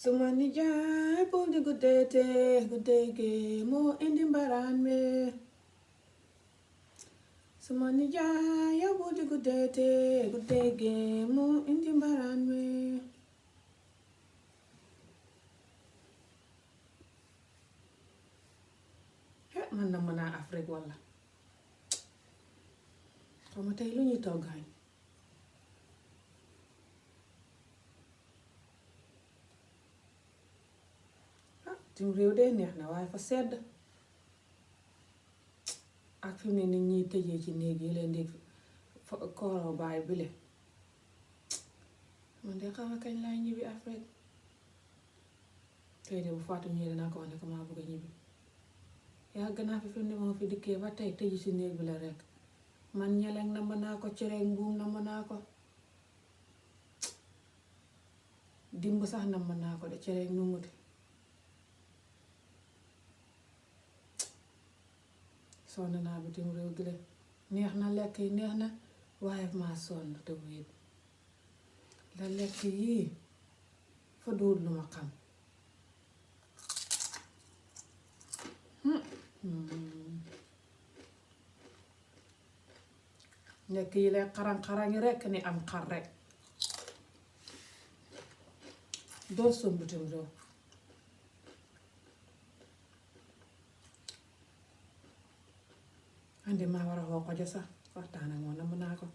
Suma nijaay bul di guddeete guddeege moo indi mbaraan me. Suma nijaay yow bul di guddeete guddeege moo indi mbaraan me. Man na mën a Afrique walla xaw ma tey lu ñuy toggaañ. Tim réew de neex na waaye fa sedd ak fi mu ne nit ñiy tëjee ci néeg yi leen di kooroo baay bile. Man de xam kañ laay ñibbi Afrique tey de bu faatu ñëwee dinaa ko wax ne ko maa bëgg a ñibbi. Yàgg naa fi ne moo fi dikkee ba tey tëju ci néeg bi la rekk. Man ñeleng na mën naa ko cereeg mbuum na mën naa ko dimb sax na mën naa ko de cereeg nu muti. sonn naa bitim réew gi leen neex na lekk yi neex na waaye maa sonn te wéet la lekk yii fa dóor lu ma xam. lekk yi lay xaran-xarani rekk ni am xar rekk doo sonn bitim réew. andi maa war a xoo xojo sax waxtaan ak moom na mën naa ko.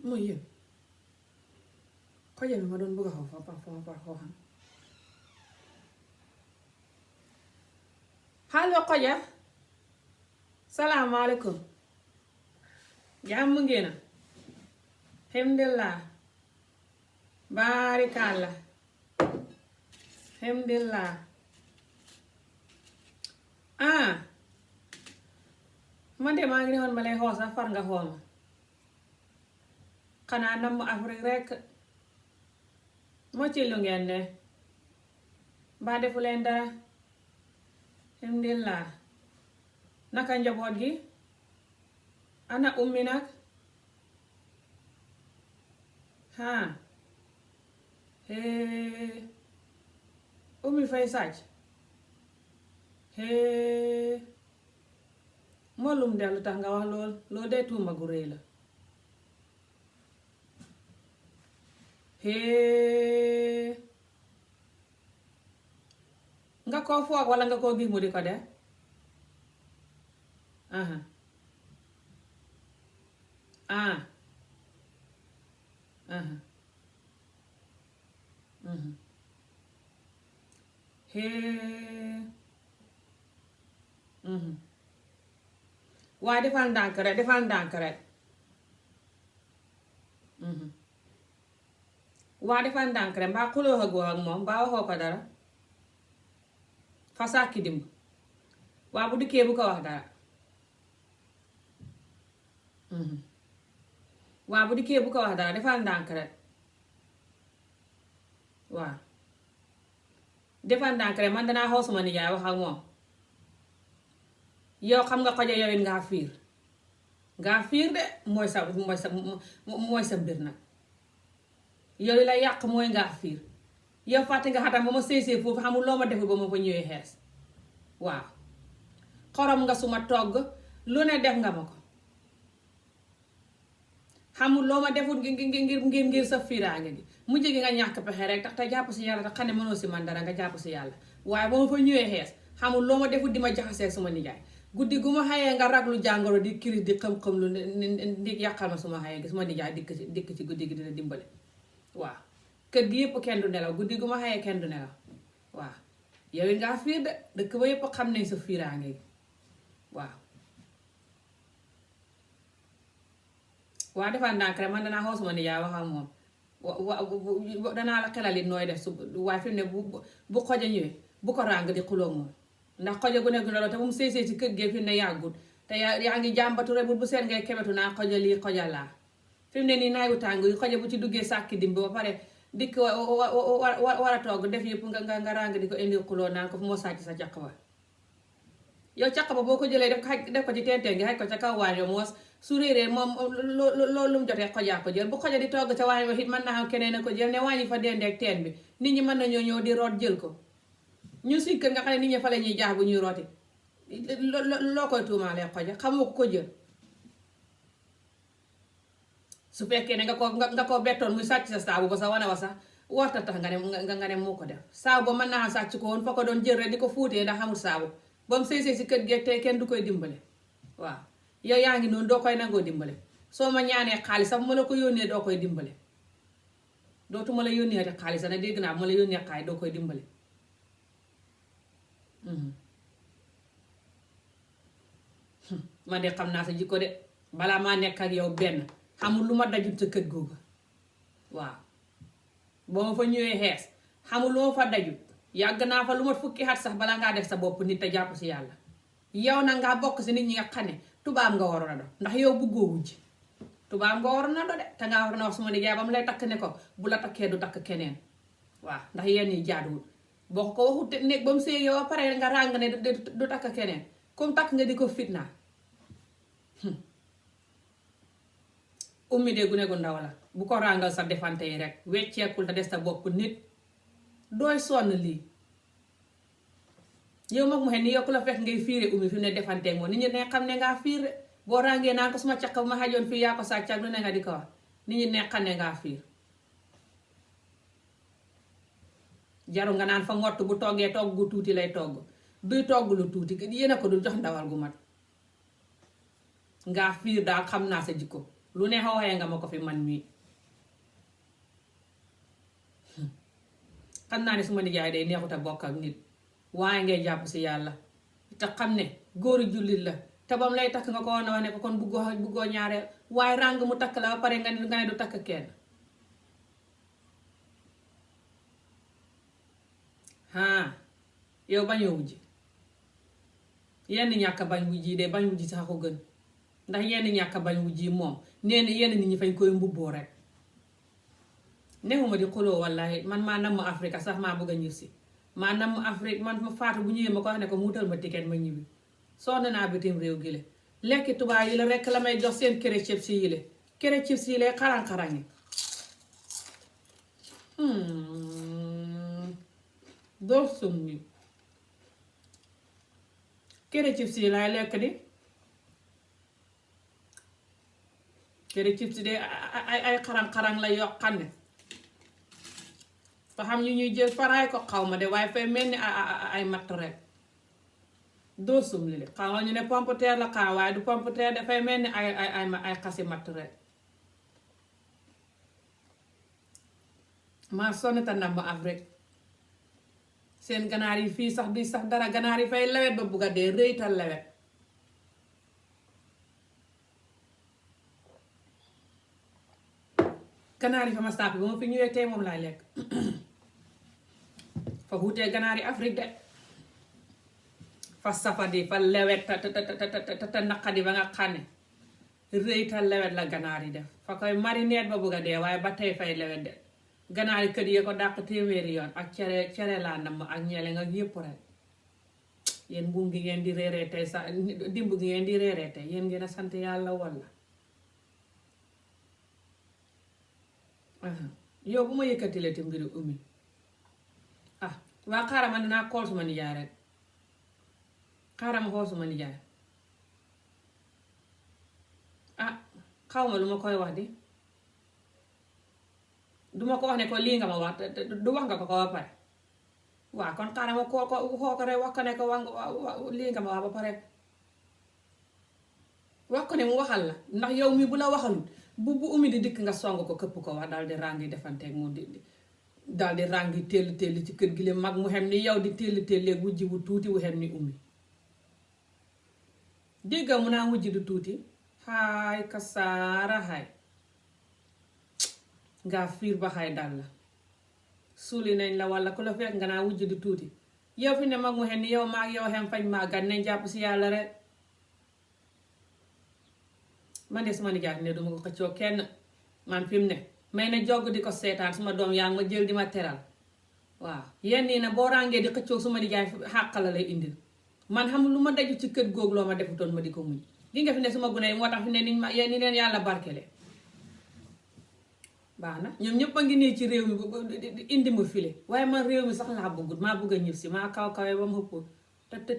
mooy yéen xojo bi ma doon bëgg a xoo fa xoo xam. allo xoja salaamaaleykum. jàmm ngeen a alhamdulillah baarikàlla alhamdulillah man de maa ngi ne woon ma lay xool sax far nga xool ma xanaa nam ma Afrique rekk moo ci lu ngeen ne mbaa defu leen dara alhamdulillah naka njaboot gi ana ummi nag ummi fay sàcc moo lum dellu tax nga wax lool dee tuuma gu réy la. nga koo foog walla nga koo gis mu di ko def. waaye defal ndànk rek waa defal ndànk rek mbaa xuloo ak ak moom mbaa waxoo ko dara fa sàkki dimb waa bu dikkee bu ko wax dara. waa bu dikkee bu ko wax dara defal ndànk rek waaw defal ndànk rek man danaa xaw suma nijaay wax ak moom. yow xam nga xojo yow it ngaa fiir de mooy sa mbir nag yow li la yàq mooy ngaa fiir. yow fàtte nga xatam ba ma séysee foofu xamul loo ma defu ba ma fa ñëwee xees waaw xorom nga suma togg lu ne def nga ma ko xamul loo ma defut ngir sa fiiraange gi mujj gi nga ñàkk pexe rek tax te jàpp si yàlla tax xam ne mënoo si man dara nga jàpp si yàlla waaye ba ma fa ñëwee xees xamul loo ma defut di ma jaxasee suma nijaay guddi gu ma xayee nga raglu jàngoro di kiris di xam-xam lu di yàqal ma suma xayee gi suma nijaay dikk ci guddi gi dina dimbale waaw kër gi yëpp kenn du nelaw guddi gu ma xayee kenn du nelaw waaw yow it ngaa fiir de dëkk ba yëpp xam nañ sa fiiraange gi waaw waa defal ndànk rek man danaa xaw suma nijaay wax ak moom danaa la xelal it nooy def su waaye fi mu ne bu xoja ñëwee bu ko ràng di xuloo moom ndax xoja gu nekk loolu te bu mu séysee ci kër gi fi mu ne yàggul te yaa ngi jàmbatu rek bu seen ngay kebetu naa xoja lii xoja laa fi mu ne nii naaju tàng yi xoja bu ci duggee sàkki dimb ba pare dikk war a togg def yëpp nga ràng di ko indi xuloo naan ko fu moo sàcc sa caq ba. yow caq ba boo ko jëlee def ko ci teentee ngi xaj ko ca kaw waañ yow moos su réeree moom loolu lu mu jotee xojaa ko jël bu xoja di togg ca waañ ba it mën naa xam keneen a ko jël ne wàññi fa dendeek teen bi nit ñi mën nañoo ñëw di root jël ko. ñun suñ kër nga xam ne nit ñi fa la ñuy jaax bu ñuy rooti loo koy tuumaalee xoja xamoo ko jël. su fekkee ne nga ko bettoon muy sàcc sa saabu ba sa wane wa sax warta tax nga ne moo ko def saabu ba mën naa sàcc ko woon fa ko doon jël rek di ko fuutee ndax xamul saabu ba mu sëy si kër gi tey kenn du koy dimbale. waaw yow yaa ngi noonu doo koy nangoo dimbale soo ma ñaanee xaalis sax bu ma la ko yónnee doo koy dimbale dootuma la yónnee rek xaalis sax ne dégg naa bu ma la yónnee xaalis doo koy dimbale. man de xam naa sa jikko de balaa maa nekk ak yow benn xamul lu ma dajut sa kër googu waaw boo ma fa ñëwee xees xamul lu ma fa dajut yàgg naa fa lu ma fukki at sax balaa ngaa def sa bopp nit te jàpp si yàlla. yow nag ngaa bokk si nit ñi nga xam ne tubaab nga waroon a do ndax yow bëggoo wujj tubaab nga waroon a do de te ngaa waroon a wax suma nijaay ba mu lay takk ne ko bu la takkee du takk keneen waaw ndax yenn yi jaaduwul boo ko waxut nekk ba mu see yow a pare nga ràng ne du takk keneen comme takk nga di ko fitnaa. ummi de gune gu ndaw la bu ko ràngal sa defante yi rek wecceekul te des sa bopp nit dooy sonn lii yow mag mu xen ni yow ku la fekk ngay fiire ummi fi mu ne defanteeg moom nit ñi ne xam ne ngaa fiir boo ràngee naan ko suma caq bu ma xajoon fii yaa ko sàcc ak lu ne nga di ko wax nit ñi ne xam ne ngaa fiir jaru nga naan fa ngott bu toggee togg gu tuuti lay togg duy togg lu tuuti yéen a ko dul jox ndawal gu mat ngaa fiir daal xam naa sa jikko lu ne xawxee nga ma ko fi man mii xam naa ne suma nijaay day neexut a bokk ak nit waaye ngay jàpp si yàlla te xam ne góoru jullit la te bam lay takk nga ko woon a wax ne ko kon buggoo ñaareel waaye ràng mu takk la ba pare nga ne du takk kenn yow bañoo wujji yenn ñàkk bañ wujji de bañ wujji sax ko gën ndax yenn ñàkk bañ wujji moom nee na yenn nit ñi fañ koy mbubboo rek nexuma di xuloo wallahi man maa namm Afrique sax maa bëgg a ñib si maa namm Afrique man ma faatu bu ñëwee ma ko wax ne ko mu wutal ma ticket ma ñibbi sonn naa bitim réew gi le lekki tubaab yi la rekk la may jox seen kere chips yi le kere chips yi le xaran-xaran yi doo sum ni kere chips yi laay lekk di kere chips de ay xarang-xarang la yoo xam ne fa xam ñu ñuy jël faraay ko xaw ma de waaye fay mel ni ay matt rek doo sum li le xaw ñu ne pompiteer la xaw waaye du pompiteer dafay mel ni ay xasi matt rek maa sonn ta ndam Afrique seen ganaar yi fii sax di sax dara ganaar yi fay lewet ba bugga dee rëytal lewet ganaar yi fa ma sàpp ba ma fi ñëwee tey moom laay lekk fa wutee ganaar yi Afrique de fa safadi fa lewet te naqadi ba nga xam ne rëytal lewet la ganaar yi def fa koy marineet ba bugga dee waaye ba tey fay lewet de ganaar yi kër yi ko dàq téeméeri yoon ak cere laa nam ak ñele nga yépp rek yéen mbuum gi ngeen di reeree tey sax dimb gi ngeen di reeree tey yéen ngeen a sant yàlla walla yow bu ma yëkkatilee te mbiru ummi waa xaaral ma dinaa kool suma nijaay rek xaaral ma xool suma nijaay xaw ma lu ma koy wax di duma ko wax ne ko lii nga ma wax du wax nga ko ba pare waaw kon xaaral ma koo ko rek wax ko ne ko lii nga ma wax ba pare wax ko ne mu waxal la ndax yow mi bu la waxalut bu ummi di dikk nga song ko këpp ko wax daal di ràngi defanteeg moom daal di ràngi teel ci kër gi le mag mu xem ni yow di teel wujji wu tuuti wu xem ni ummi dégga mu naa wujji du tuuti xaay kasaara xaay ngaa fiir ba xaay dal la suuli nañ la walla ku la fekk nga naa wujji du tuuti yow fi ne mag mu xem ni yow maag yow xem fañ maa gan nañ jàpp si yàlla rek man de sama nijaay ne duma ko xëccoo kenn man fi mu ne may na jogg di ko seetaan suma doom yaa ngi ma jël di ma teral waaw yenn yi na boo ràngee di xëccoo suma nijaay xàq la lay indil man xamul lu ma daju ci kër googu loo ma defutoon ma di ko muñ gi nga fi ne suma gune yi moo tax fi ne ni leen yàlla barkele baax na ñoom ñëpp a ngi nii ci réew mi indi ma file waaye man réew mi sax laa bëggut maa bëgg a ñëw si maa kaw kawee ba mu ëpp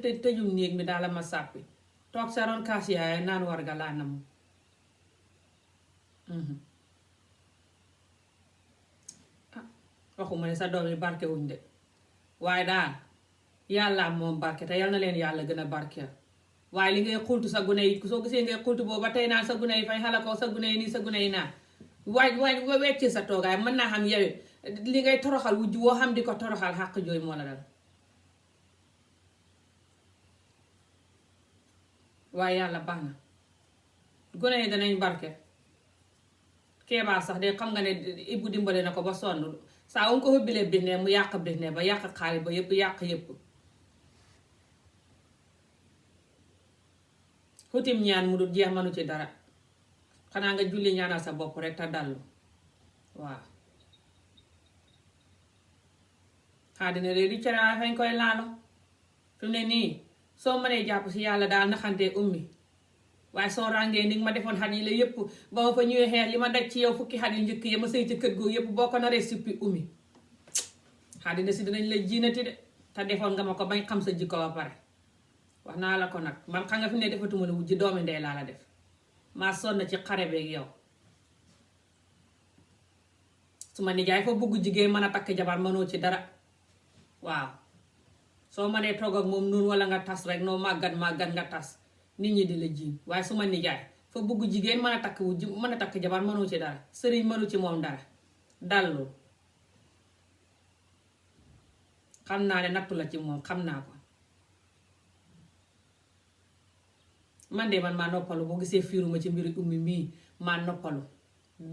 te tëjum néeg mi daal ma sàppi toog sa ron kaas yaay naan warga laa nam waxuma ne sa doom yi barke wuñ de waaye daal yàlla moom barke te yal na leen yàlla gën a barkeel waaye li ngay xultu sa gune yi soo gisee ngay xultu boobu ba tey naan sa gune yi fay xala ko sa gune yi nii sa gune yi naan waaj weccee sa toogaay mën naa xam yow li ngay toroxal wujj woo xam di ko toroxal xàq jooy moo la dal waaye yàlla baax na gune yi danañ barke keebaa sax de xam nga ne Ibou dimbale na ko ba sonn saa wu ko hubbilee business mu yàq business ba yàq xaalis ba yëpp yàq yëpp xutim ñaan mu dul jeex manu ci dara xanaa nga julli ñaanal sa bopp rek te dallu waaw xaadina réer di cere fañ koy laalo fi mu ne nii soo mënee jàpp si yàlla daal naxantee ummi waaye soo ràngee ni nga ma defoon xat yi la yëpp ba ma fa ñëwee xeex li ma daj ci yow fukki xat yu njëkk yi ma sëy ci kër googu yëpp boo ko naree suppi ummi xaadina si dinañ la jiinati de te defoon nga ma ko bañ xam sa jikko ba pare wax naa la ko nag man xam nga fi ne defatuma ne wujji doomi ndey laa la def maa sonn ci xare beeg yow su ma nijaay fa bëgg jigéen mën a takk jabar mënoo ci dara waaw soo mënee toog ak moom noonu wala nga tas rek noo màggat nga tas nit ñi di la jiin waaye su ma nijaay fa bëgg jigéen mën a takk wujj mën a takk jabar mënoo ci dara sëriñ mënu ci moom dara dallu xam naa ne nattu la ci moom xam naa ko man de man maa noppalu boo gisee fiiruma ci mbiri ummi mii maa noppalu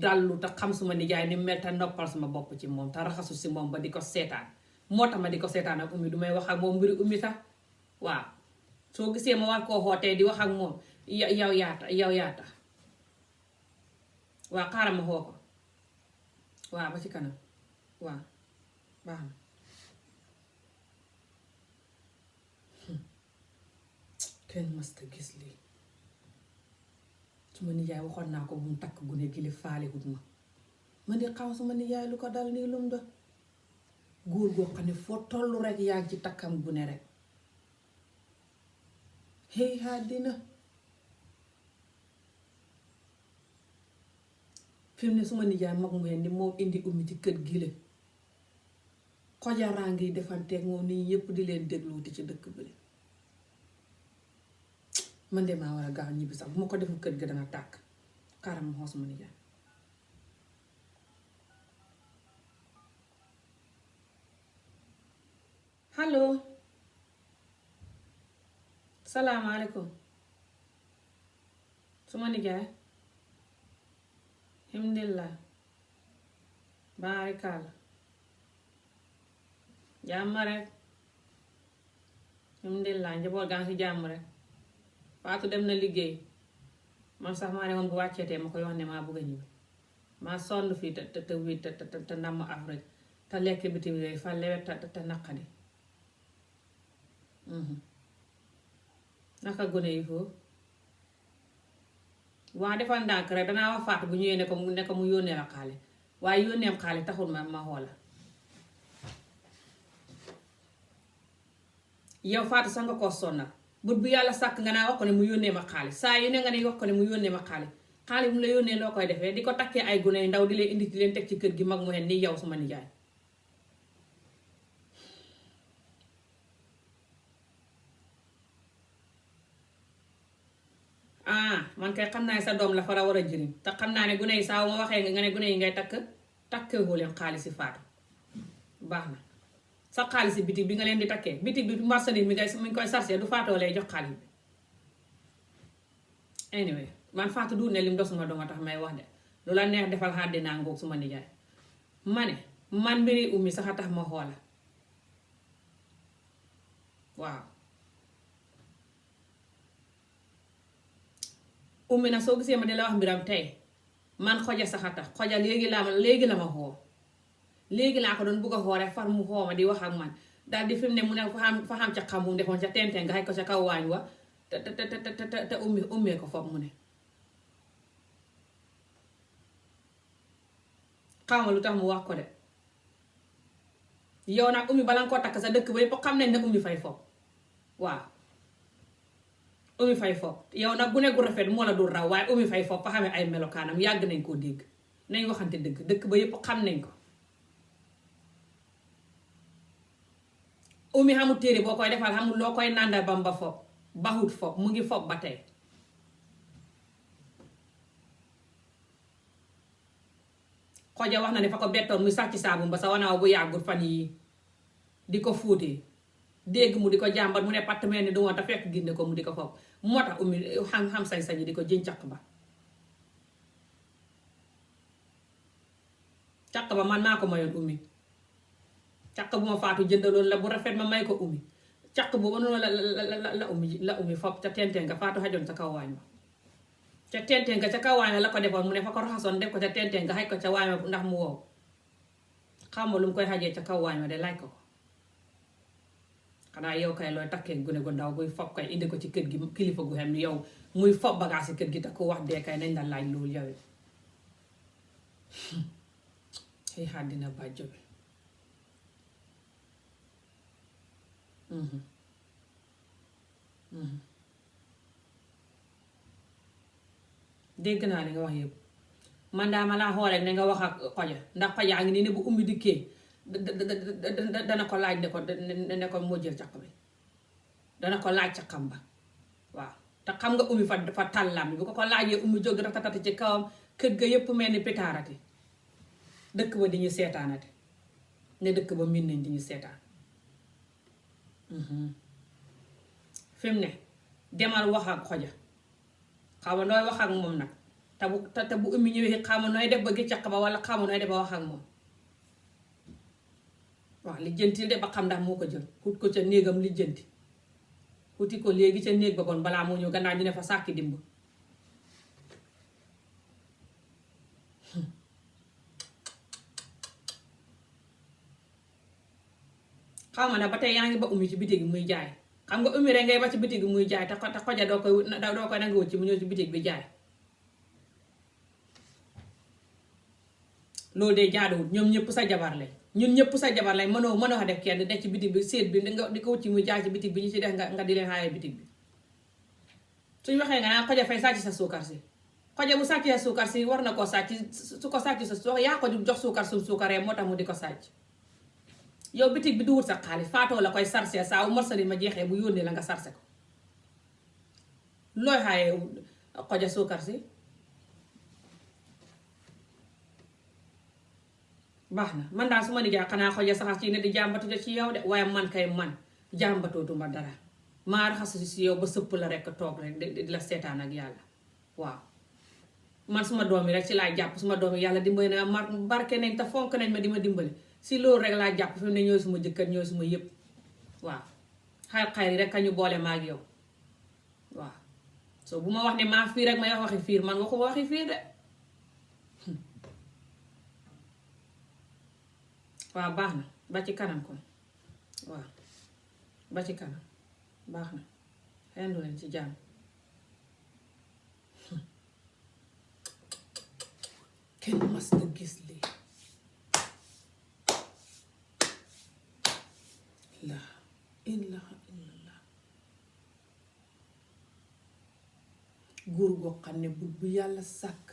dallu te xam suma nijaay ni mel te noppal suma bopp ci moom te raxasu si moom ba di ko seetaan moo tax ma di ko seetaan ak ummi du may wax ak moom mbiri ummi sax waaw soo gisee ma war koo xootee di wax ak moom yow yaata waaw xaaral ma xoo ko waaw ba ci kanam waaw baax na kenn mësta gis lii suma nijaay waxoon naa ko bu mu takk gune gi li faale wut ma man di xaw suma nijaay lu ko dal nii lum do góor goo xam ne foo tollu rek yaa ngi ci takkam gune rek hey àddina fi mu ne suma nijaay mag mu ni moom indi ummi ci kër gi la xojaraa ngi defanteeg moom nii ñëpp di leen dégluwuti ci dëkk bi man de maa war a gaaw ñibbi sax bu ma ko deful kër gi dana tàkk xaaral ma xool suma nijaay allo salaamaaleykum suma nijaay alhamdulillah baarikaal jàmm rek alhamdulillah njaboot gaa ngi ci jàmm rek Faatu dem na liggéey man sax maa ne woon bu wàcceetee ma koy wax ne maa bëgg a ñibbi maa sonn fii te wii te namm Afrique te lekk bitim yooyu fa lewet te naqadi naka gone yi foofu waa defal ndànk rek danaa wax Faatu bu ñëwee ne ko mu yónnee la xaalis waaye yónneem xaalis taxul ma xoola yow Faatu sax nga koo sonnal but bu yàlla sàkk nga naa wax ko ne mu yónnee ma xaalis saa yu ne nga ne wax ko ne mu yónnee ma xaalis xaalis mu la yónnee loo koy defee di ko takkee ay gune yu ndaw di leen indi di leen teg ci kër gi mag mu hen ni yow suma nijaay man kay xam naa ne sa doom la fa war a jëriñ te xam naa ne gune yi saa ma waxee nga ne gune yi ngay takkewoo leen xaalis si Faatu baax na sa xaalis si bitig bi nga leen di takkee bitig bi marchandise mi ngi koy sarse du Faatoo lay jox xaalis bi anyway man Faatu du ne lim do suma dooma tax may wax de lu la neex defal xàddinaa ngoog suma nijaay ma ne man mbiri ummi sax a tax ma xoola waaw ummi na soo gisee ma di la wax mbiram tey man xoja sax a tax xoja léegi la ma xoo léegi laa ko doon bugg a xoore far mu xoo ma di wax ak man daal di fi mu ne mu ne fa xam ca xam mu defoon ca tenten nga xay ko ca kaw waañ wa te ummee ko foofu mu ne xawma lu tax mu wax ko de yow nag ummi bala nga koo takk sa dëkk ba yëpp xam nañ ne ummi fay foofu waaw ummi fay foofu yow nag gune gu rafet moo la dul raw waaye ummi fay foofu fa xamee ay melokaanam yàgg nañ koo dégg nañ waxante dëkk ba yëpp xam nañ ko ummi xamul téere boo koy defal xamul loo koy nàndal bam ba fopp baxut fopp mu ngi fopp ba tey xoja wax na ne fa ko bettoon muy sàcc saabu ba sa wanaaw bu yàggul fan yi di ko fóotee dégg mu di ko jàmbat mu ne patt mel ni du woon te fekk ginde ko mu di ko fopp moo tax ummi xam sañ-sañi di ko jën caq ba caq ba man maa ko mayoon ummi caq bu ma faatu jëndaloon la bu rafet ma may ko ummi caq boobu noonu la ummi fopp ca tentee nga faatu xajoon ca kaw waañ ba ca tentee nga ca kaw waañ la ko defoon mu ne fa ko raxasoon def ko ca tentee nga xaj ko ca waañ ba ndax mu wow xam nga lu mu koy xajee ca kaw waañ ba de laaj ko xanaa yow kay looy takkee gune gu ndaw buy fopp kay indi ko ci kër gi kilifa gu xem ni yow muy fopp bagage ci kër gi te ku wax dee kay nañ la laaj loolu yow ay xàddina bàjjo bi dégg naa li nga wax yëpp man daa ma laa xool rek ne nga wax ak xoja ndax xojaa ngi nii ne bu ummi dikkee dana ko laaj ne ko moo jël caq bi dana ko laaj caqam ba waaw te xam nga ummi fa tàllam bi bu ko laajee ummi jóg ratatati ci kawam kër ga yëpp mel ni pitaarati dëkk ba di ñu seetaanati ne dëkk ba min nañ di ñu seetaan fi mu ne demal wax ak xoja xaw ma nooy wax ak moom nag te bu ummi ñëwee xaw ma nooy def ba gi caq ba wala xaw ma nooy def ba wax ak moom waaw lijjanti de ba xam ndax moo ko jël xut ko ca néegam lijjanti xuti ko léegi ca néeg ba bon balaa moo ñëw gannaaw ñu ne fa sàkki dimb xaw ma nag ba tey yaa ngi ba ummi ci bitig bi muy jaay xam nga ummi rek ngay ba ci bitig bi muy jaay te xoja doo koy nangu wut ci mu ñëw ci bitig bi jaay loolu de jaaduwut ñoom ñëpp sa jabar lañ ñun ñëpp sa jabar lañ mënoo xa def kenn def ci bitig bi séet bi nga di ko wut ci muy jaay ci bitig bi ñu ci def nga di leen xaayee bitig bi suñ waxee nga naan xoja fay sàcc sa suukar si xoja bu sàcc sa suukar si war na koo sàcc su ko sàcc sa soo yaa ko jox suukar suukaree moo tax mu di ko sàcc yow bitig bi du wut sa xaalis faatoo la koy sarse saa wu morsali ma jeexee bu yónnee la nga sarse ko looy xaayee xoja suukar si baax na man daal su ma nijaay xanaa xoja saxas ci ne di jàmbatu ci yow de waaye man kay man jàmbatootuma dara maa raxasu si yow ba sëpp la rekk toog rek di la seetaan ak yàlla waaw man suma doom yi rek ci laay jàpp suma doom yi yàlla dimbali na ma barke nañ te fonk nañ ma di ma dimbali si loolu rek laa jàpp fi mu ne ñooy suma jëkkër ñooy suma yëpp waaw xayr yi rek ka ñu boole ma ak yow waaw soo bu ma wax ne maa fii rek may wax waxi fiir man waxuma waxi fiir de waaw baax na ba ci kanam kon waaw ba ci kanam baax na xendu leen ci jàmm kenn mas na gis lii la ilaha illallah góor goo xam ne bu yàlla sàkk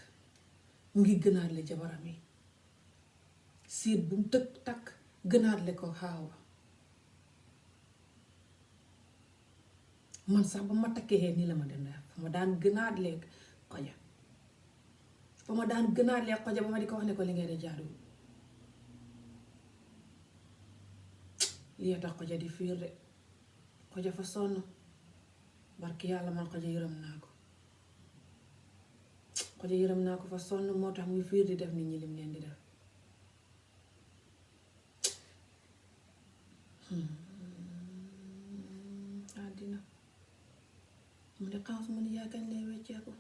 mu ngi gënaat le jabaram yi siit bu mu takk gënaat le ko xaawa man sax ba ma takkee nii la ma dem fa ma daan gënaat le xoja fa ma daan gënaat le xoja ba ma di ko wax ne ko li ngay de jaaduwul lii tax xoja di fiir de xoja fa sonn barki yàlla man xoja yërëm naa ko xoja yërëm naa ko fa sonn moo tax muy fiir di def nit ñi lim leen di def àddina mu ne xaw su ma ni yaa kañ lay weccee ko